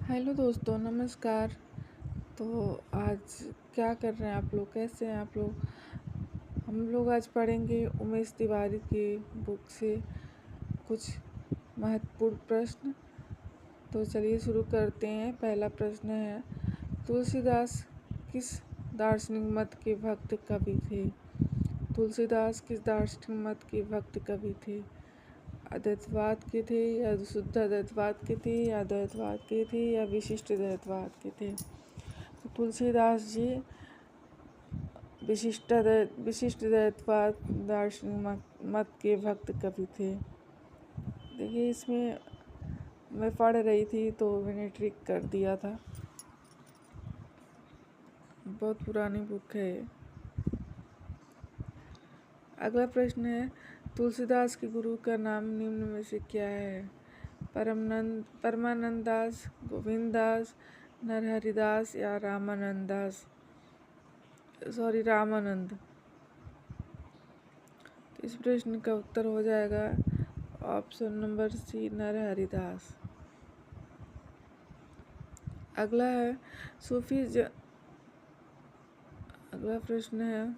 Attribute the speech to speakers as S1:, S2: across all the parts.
S1: Hello दोस्तों, नमस्कार। तो आज क्या कर रहे हैं आप लोग? कैसे हैं आप लोग? हम लोग आज पढ़ेंगे उमेश तिवारी की बुक से कुछ महत्वपूर्ण प्रश्न। तो चलिए शुरू करते हैं। पहला प्रश्न है, तुलसीदास किस दार्शनिक मत के भक्त कवि थे? तुलसीदास किस दार्शनिक मत के भक्त कवि थे? अद्वैतवाद के थे या शुद्ध अद्वैतवाद के थे या द्वैतवाद के थे या विशिष्ट द्वैतवाद के थे? तो तुलसीदास जी विशिष्ट द्वैतवाद दार्शनिक मत के भक्त कवि थे। देखिए, इसमें मैं पढ़ रही थी तो मैंने ट्रिक कर दिया था। बहुत पुरानी बुक है ये। अगला प्रश्न है, तुलसीदास के गुरु का नाम निम्न में से क्या है? परमानंद दास, गोविंद दास, नरहरिदास या रामानंद। तो इस प्रश्न का उत्तर हो जाएगा ऑप्शन नंबर सी, नरहरिदास। अगला प्रश्न है,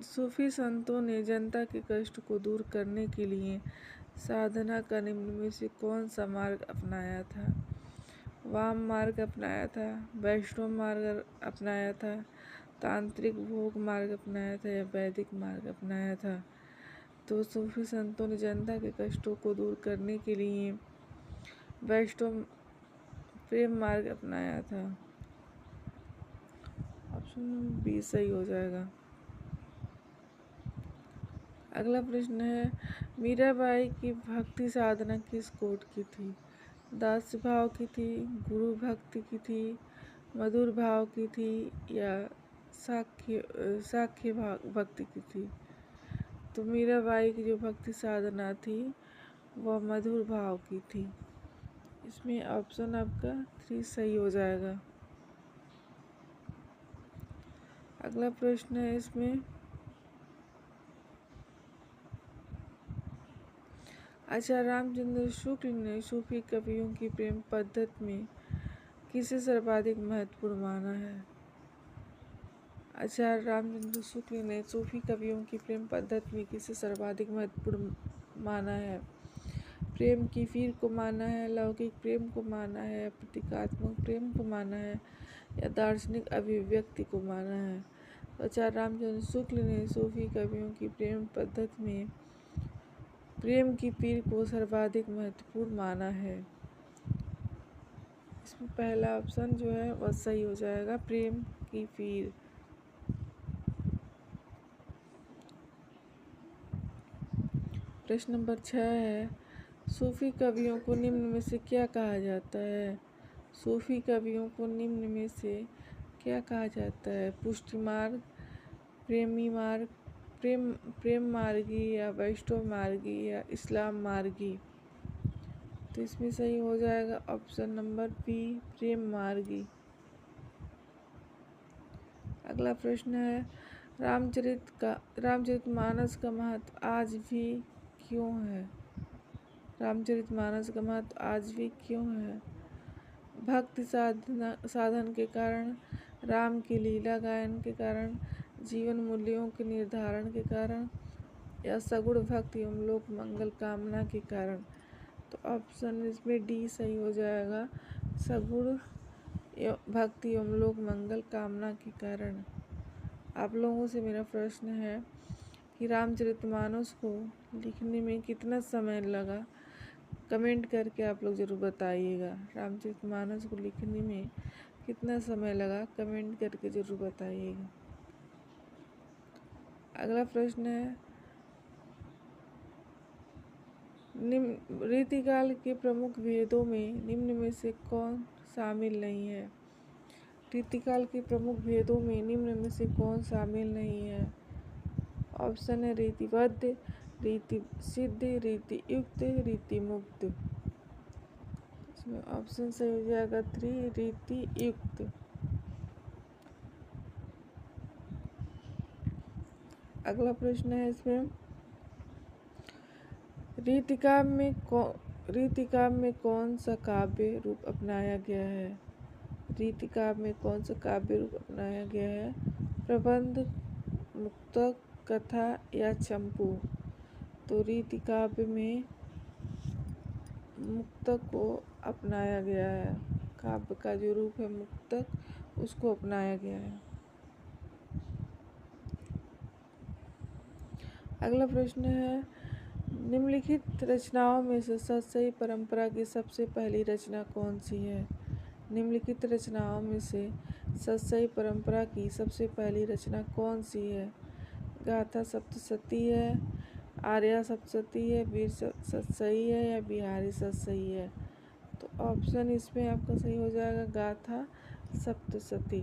S1: सूफी संतों ने जनता के कष्ट को दूर करने के लिए साधना का निम्न में से कौन सा मार्ग अपनाया था? वाम मार्ग अपनाया था, वैष्णव मार्ग अपनाया था, तांत्रिक भोग मार्ग अपनाया था या वैदिक मार्ग अपनाया था? तो सूफी संतों ने जनता के कष्टों को दूर करने के लिए वैष्णव प्रेम मार्ग अपनाया था। ऑप्शन बी सही हो जाएगा। अगला प्रश्न है, मीराबाई की भक्ति साधना किस कोट की थी? दास्य भाव की थी, गुरु भक्ति की थी, मधुर भाव की थी या साख्य भक्ति की थी? तो मीराबाई की जो भक्ति साधना थी वह मधुर भाव की थी। इसमें ऑप्शन आपका 3 सही हो जाएगा। अगला प्रश्न है, इसमें आचार्य रामचंद्र शुक्ल ने सूफी कवियों की प्रेम पद्धति में किसे सर्वाधिक महत्वपूर्ण माना है? आचार्य रामचंद्र शुक्ल ने सूफी कवियों की प्रेम पद्धति में किसे सर्वाधिक महत्वपूर्ण माना है? प्रेम की पीर को माना है, लौकिक प्रेम को माना है, प्रतीकात्मक प्रेम को माना है या दार्शनिक अभिव्यक्ति को माना है? तो आचार्य रामचंद्र शुक्ल ने सूफी कवियों की प्रेम पद्धति में प्रेम की पीर को सर्वाधिक महत्वपूर्ण माना है। इसमें पहला ऑप्शन जो है वह सही हो जाएगा, प्रेम की पीर। प्रश्न नंबर 6 है, सूफी कवियों को निम्न में से क्या कहा जाता है? सूफी कवियों को निम्न में से क्या कहा जाता है? पुष्टि मार्ग, प्रेमी मार्ग, प्रेम मार्गी या वैष्णव मार्गी या इस्लाम मार्गी? तो इसमें सही हो जाएगा ऑप्शन नंबर बी, प्रेम मार्गी। अगला प्रश्न है, रामचरितमानस का महत्व आज भी क्यों है? रामचरितमानस का महत्व आज भी क्यों है? भक्ति साधन के कारण, राम की लीला गायन के कारण, जीवन मूल्यों के निर्धारण के कारण या सगुण भक्ति एवं लोक मंगल कामना के कारण? तो ऑप्शन इसमें डी सही हो जाएगा, सगुण भक्ति एवं लोक मंगल कामना के कारण। आप लोगों से मेरा प्रश्न है कि रामचरितमानस को लिखने में कितना समय लगा? कमेंट करके आप लोग ज़रूर बताइएगा। रामचरितमानस को लिखने में कितना समय लगा? कमेंट करके ज़रूर बताइएगा। अगला प्रश्न है, रीतिकाल के प्रमुख भेदों में निम्न में से कौन शामिल नहीं है? रीतिकाल के प्रमुख भेदों में निम्न में से कौन शामिल नहीं है? ऑप्शन है रीतिबद्ध, रीति सिद्ध, रीति युक्त, रीति मुक्त। इसमें ऑप्शन सही हो जाएगा 3, रीति युक्त। अगला प्रश्न है, इसमें रीतिका में रीतिकाव्य में कौन सा काव्य रूप अपनाया गया है? रीतिकाव्य में कौन सा काव्य रूप अपनाया गया है? प्रबंध, मुक्तक, कथा या चंपू? तो रीतिकाव्य में मुक्तक को अपनाया गया है। काव्य का जो रूप है मुक्तक, उसको अपनाया गया है। अगला प्रश्न है, निम्नलिखित रचनाओं में से सतसई परंपरा की सबसे पहली रचना कौन सी है? निम्नलिखित रचनाओं में से सतसई परंपरा की सबसे पहली रचना कौन सी है? गाथा सप्तशती है, आर्या सप्तशती है, वीर सतसई है या बिहारी सतसई है? तो ऑप्शन इसमें आपका सही हो जाएगा गाथा सप्तशती।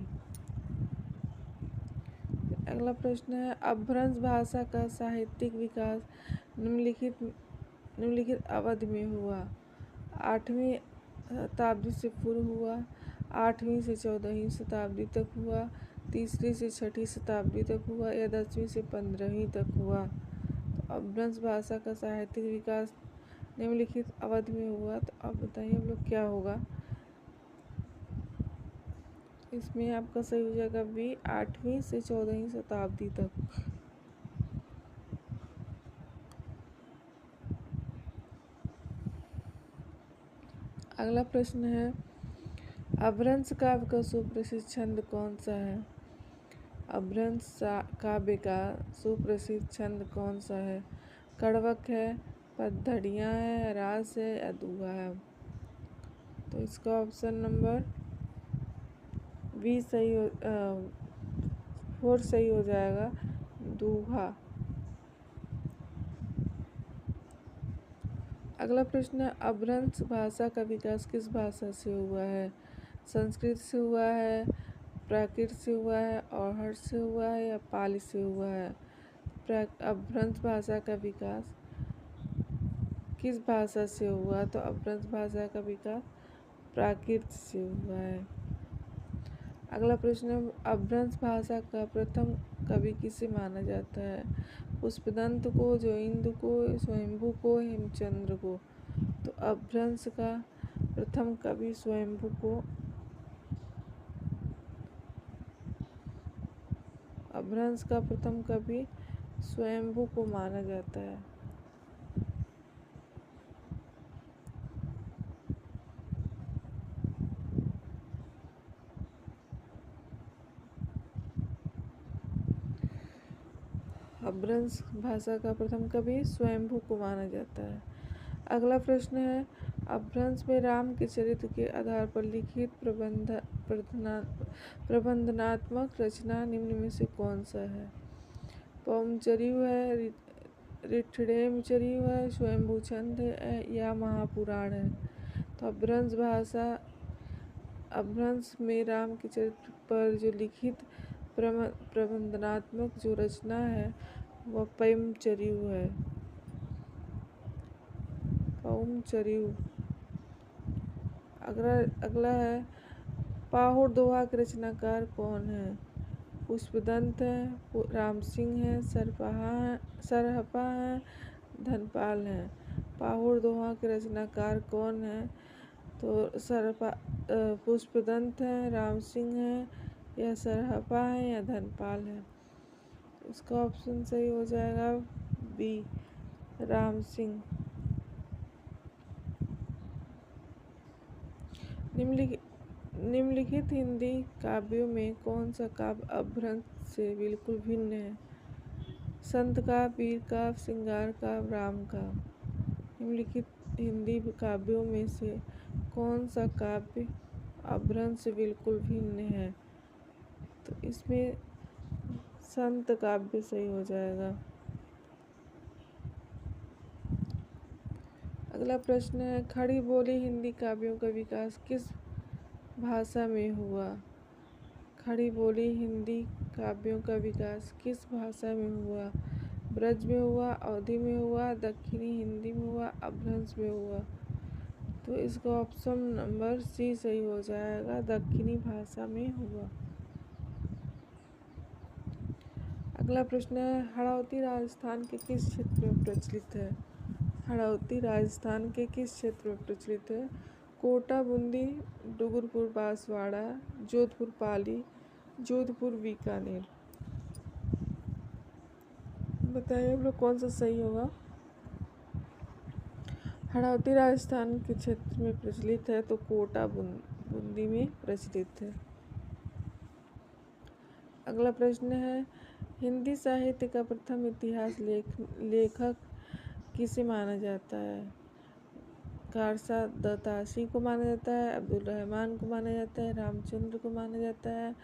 S1: अगला प्रश्न है, अपभ्रंश भाषा का साहित्यिक विकास निम्नलिखित अवधि में हुआ? 8वीं शताब्दी से पूर्व हुआ, 8वीं से 14वीं शताब्दी तक हुआ, 3री से 6ठी शताब्दी तक हुआ या 10वीं से 15वीं तक हुआ? तो अपभ्रंश भाषा का साहित्यिक विकास निम्नलिखित अवधि में हुआ। तो अब बताइए हम लोग क्या होगा? इसमें आपका सही हो जाएगा बी, 8वीं से 14वीं शताब्दी तक। अगला प्रश्न है, अपभ्रंश काव्य का सुप्रसिद्ध छंद कौन सा है? अपभ्रंश काव्य का सुप्रसिद्ध छंद कौन सा है? कड़वक है, पद्धड़ियाँ है, रास है या दूहा है? तो इसका ऑप्शन नंबर बी सही हो 4 सही हो जाएगा, दूहा। अगला प्रश्न है, अपभ्रंश भाषा का विकास किस भाषा से हुआ है? संस्कृत से हुआ है, प्राकृत से हुआ है, अरहर से हुआ है या पाली से हुआ है? अपभ्रंश भाषा का विकास किस भाषा से हुआ? तो अपभ्रंश भाषा का विकास प्राकृत से हुआ है। अगला प्रश्न है, अपभ्रंश भाषा का प्रथम कवि किसे माना जाता है? पुष्पदंत को, जोइंद को, स्वयंभू को, हेमचंद्र को? तो अपभ्रंश का प्रथम कवि स्वयंभू को, अपभ्रंश का प्रथम कवि स्वयंभू को माना जाता है। अपभ्रंश भाषा का प्रथम कवि स्वयंभू को माना जाता है। अगला प्रश्न है, अपभ्रंश में राम के चरित्र के आधार पर लिखित प्रबंधनात्मक रचना निम्न में से कौन सा है? पौमचरिऊ है, ऋठिणेमचरिऊ है, स्वयंभू छंद है या महापुराण है? तो अपभ्रंश में राम के चरित्र पर जो लिखित प्रबंधनात्मक जो रचना है वह पौमचरिऊ है, पौमचरिऊ। अगला है, पाहुड़ दोहा के रचनाकार कौन है? पुष्पदंत है, राम सिंह है, सरहपा है, धनपाल है? पाहुड़ दोहा के रचनाकार कौन है? तो पुष्पदंत है, राम सिंह है या सरहपा है या धनपाल है? इसका ऑप्शन सही हो जाएगा बी, राम सिंह। निम्नलिखित हिंदी काव्यों में कौन सा काव्य अपभ्रंश से बिल्कुल भिन्न है? संत काव्य, वीर काव्य, श्रृंगार काव्य, राम काव्य? निम्नलिखित हिंदी काव्यों में से कौन सा काव्य अपभ्रंश से बिल्कुल भिन्न है? तो इसमें संत काव्य सही हो जाएगा। अगला प्रश्न है, खड़ी बोली हिंदी काव्यों का विकास किस भाषा में हुआ? खड़ी बोली हिंदी काव्यों का विकास किस भाषा में हुआ? ब्रज में हुआ, अवधी में हुआ, दक्षिणी हिंदी में हुआ, अपभ्रंश में हुआ? तो इसका ऑप्शन नंबर सी सही हो जाएगा, दक्षिणी भाषा में हुआ। अगला प्रश्न है, हड़ौती राजस्थान के किस क्षेत्र में प्रचलित है? हड़ौती राजस्थान के किस क्षेत्र में प्रचलित है? कोटा, बूंदी, डूंगरपुर बांसवाड़ा, जोधपुर पाली, जोधपुर बीकानेर। बताइए आप लोग कौन सा सही होगा। हड़ौती राजस्थान के क्षेत्र में प्रचलित है तो कोटा बूंदी में प्रचलित है। अगला प्रश्न है, हिंदी साहित्य का प्रथम इतिहास लेखक किसे माना जाता है? खारसा दत्तासी को माना जाता है, अब्दुल रहमान को माना जाता है, रामचंद्र को माना जाता है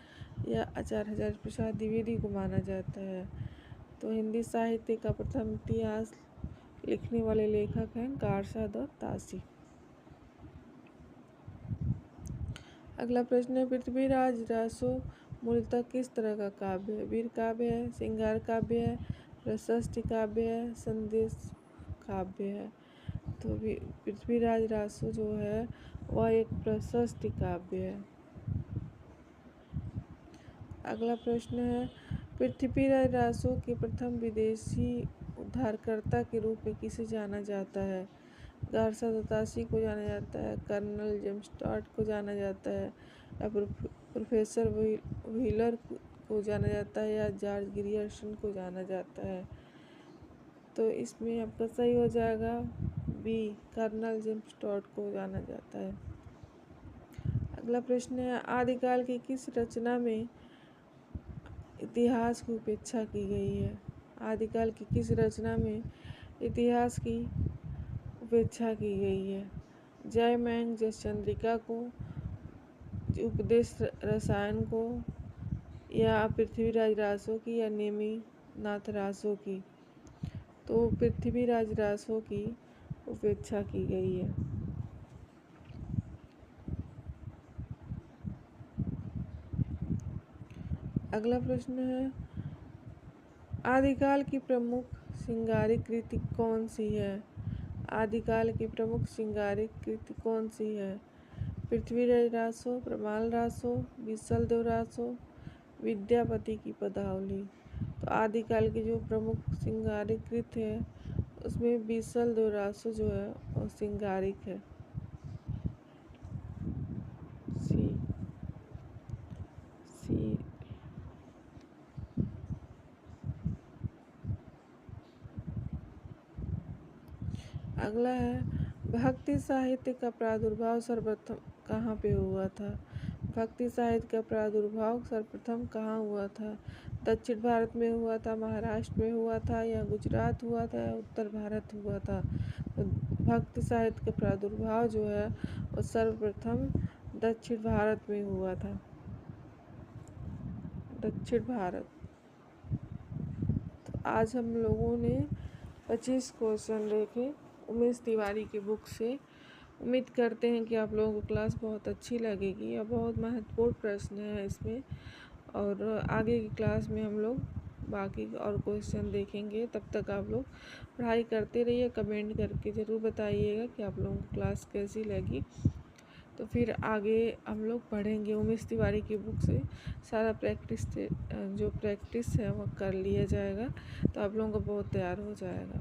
S1: या आचार्य हजारी प्रसाद द्विवेदी को माना जाता है? तो हिंदी साहित्य का प्रथम इतिहास लिखने वाले लेखक हैं खारसा दत्तासी। अगला प्रश्न है, पृथ्वीराज रासो मूलतः किस तरह का काव्य है? वीर काव्य है, श्रृंगार काव्य है, प्रशस्ति काव्य है, संदेश काव्य है? तो पृथ्वीराज रासो जो है वह एक प्रशस्ति काव्य है। अगला प्रश्न है, पृथ्वीराज रासो के प्रथम विदेशी उद्धारकर्ता के रूप में किसे जाना जाता है? खारसा दत्तासी को जाना जाता है, कर्नल जेम्स टॉड को जाना जाता है या प्रोफेसर व्हीलर को जाना जाता है या जॉर्ज ग्रियर्सन को जाना जाता है? तो इसमें आपका सही हो जाएगा बी, कर्नल जेम्स टॉड को जाना जाता है। अगला प्रश्न है, आदिकाल की किस रचना में इतिहास की उपेक्षा की गई है? आदिकाल की किस रचना में इतिहास की उपेक्षा की गई है? जयमंग जयचंद्रिका को, उपदेश रसायन को या पृथ्वीराज रासो की या नेमिनाथ रासो की? तो पृथ्वीराज रासो की उपेक्षा की गई है। अगला प्रश्न है, आदिकाल की प्रमुख श्रृंगारिक कृति कौन सी है? आदिकाल की प्रमुख श्रृंगारिक कृति कौन सी है? पृथ्वीराज रासो, प्रमाल रासो, बीसलदेव रासो, विद्यापति की पदावली? तो आदिकाल की जो प्रमुख श्रृंगारिक कृति है उसमें बीसलदेव रासो जो है वो श्रृंगारिक है। सी। अगला है, भक्ति साहित्य का प्रादुर्भाव सर्वप्रथम कहाँ पे हुआ था? भक्ति साहित्य का प्रादुर्भाव सर्वप्रथम कहाँ हुआ था? दक्षिण भारत में हुआ था, महाराष्ट्र में हुआ था या गुजरात हुआ था या उत्तर भारत हुआ था? तो भक्ति साहित्य का प्रादुर्भाव जो है वो सर्वप्रथम दक्षिण भारत में हुआ था। दक्षिण भारत। तो आज हम लोगों ने 25 क्वेश्चन देखे उमेश तिवारी की बुक से। उम्मीद करते हैं कि आप लोगों को क्लास बहुत अच्छी लगेगी और बहुत महत्वपूर्ण प्रश्न है इसमें, और आगे की क्लास में हम लोग बाकी और क्वेश्चन देखेंगे। तब तक आप लोग पढ़ाई करते रहिए, कमेंट करके ज़रूर बताइएगा कि आप लोगों को क्लास कैसी लगी। तो फिर आगे हम लोग पढ़ेंगे उमेश तिवारी की बुक से सारा जो प्रैक्टिस है वो कर लिया जाएगा, तो आप लोगों को बहुत तैयार हो जाएगा।